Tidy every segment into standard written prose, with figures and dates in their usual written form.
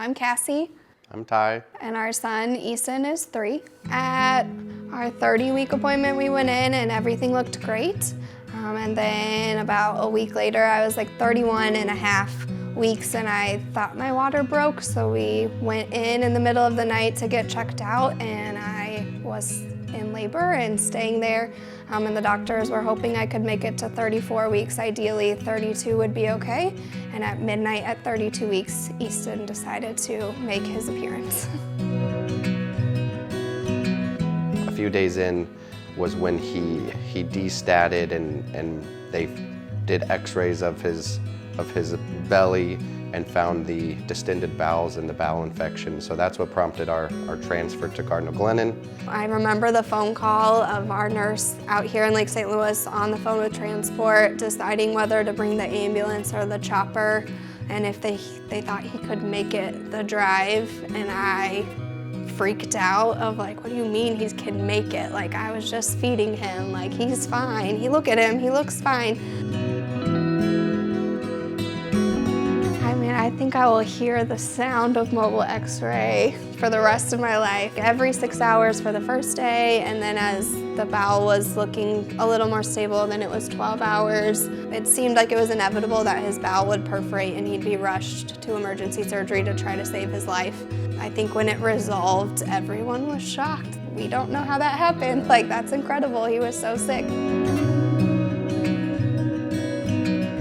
I'm Cassie. I'm Ty. And our son, Easton, is 3. At our 30-week appointment, we went in and everything looked great. And then about a week later, I was like 31 and a half weeks and I thought my water broke. So we went in the middle of the night to get checked out, and I was in labor and staying there. And the doctors were hoping I could make it to 34 weeks. Ideally, 32 would be okay. And at midnight at 32 weeks, Easton decided to make his appearance. A few days in was when he destatted and they did x-rays of his belly and found the distended bowels and the bowel infection. So that's what prompted our transfer to Cardinal Glennon. I remember the phone call of our nurse out here in Lake St. Louis on the phone with transport, deciding whether to bring the ambulance or the chopper, and if they thought he could make it the drive. And I freaked out of like, what do you mean he can make it? Like, I was just feeding him, like, he's fine. Look at him, he looks fine. I think I will hear the sound of mobile x-ray for the rest of my life. Every 6 hours for the first day, and then as the bowel was looking a little more stable, then it was 12 hours. It seemed like it was inevitable that his bowel would perforate and he'd be rushed to emergency surgery to try to save his life. I think when it resolved, everyone was shocked. We don't know how that happened. Like, that's incredible. He was so sick.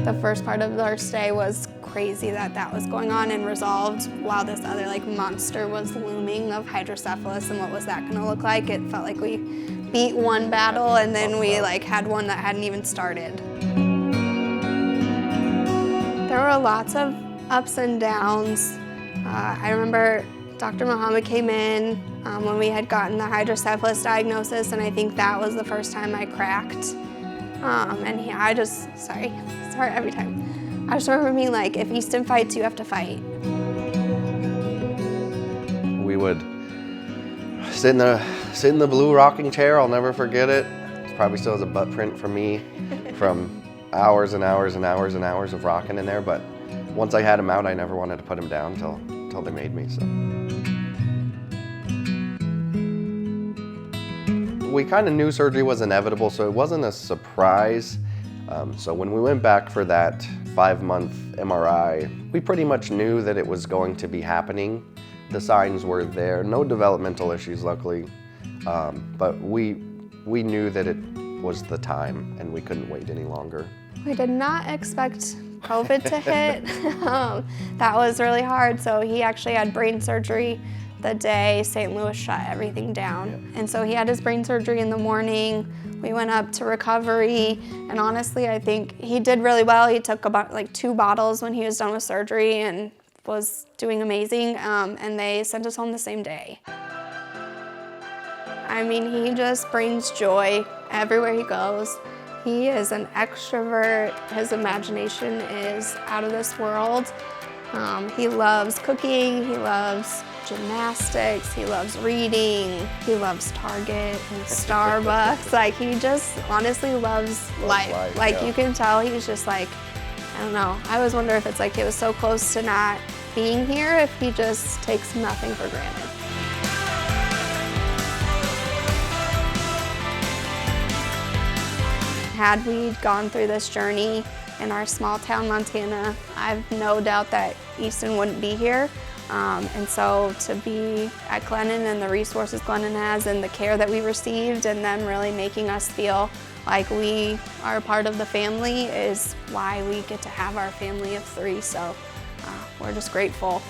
The first part of our stay was crazy that was going on and resolved while this other like monster was looming of hydrocephalus, and what was that going to look like? It felt like we beat one battle and then we like had one that hadn't even started. There were lots of ups and downs. I remember Dr. Muhammad came in when we had gotten the hydrocephalus diagnosis, and I think that was the first time I cracked. Sorry every time. I just remember being like, if Easton fights, you have to fight. We would sit in the blue rocking chair. I'll never forget it. It probably still has a butt print from me from hours and hours and hours and hours of rocking in there. But once I had him out, I never wanted to put him down till they made me. So we kind of knew surgery was inevitable, so it wasn't a surprise. So when we went back for that 5-month MRI, we pretty much knew that it was going to be happening. The signs were there, no developmental issues, luckily, but we knew that it was the time and we couldn't wait any longer. We did not expect COVID to hit. That was really hard. So he actually had brain surgery the day St. Louis shut everything down. Yeah. And so he had his brain surgery in the morning. We went up to recovery, and honestly, I think he did really well. He took about like 2 bottles when he was done with surgery and was doing amazing, and they sent us home the same day. I mean, he just brings joy everywhere he goes. He is an extrovert. His imagination is out of this world. He loves cooking, he loves gymnastics, he loves reading, he loves Target and Starbucks. Like, he just honestly loves life. Like, yeah. You can tell he's just like, I don't know. I always wonder if it's like it was so close to not being here, if he just takes nothing for granted. Had we gone through this journey in our small town, Montana, I've no doubt that Easton wouldn't be here. And so to be at Glennon and the resources Glennon has and the care that we received and them really making us feel like we are part of the family is why we get to have our family of 3. So we're just grateful.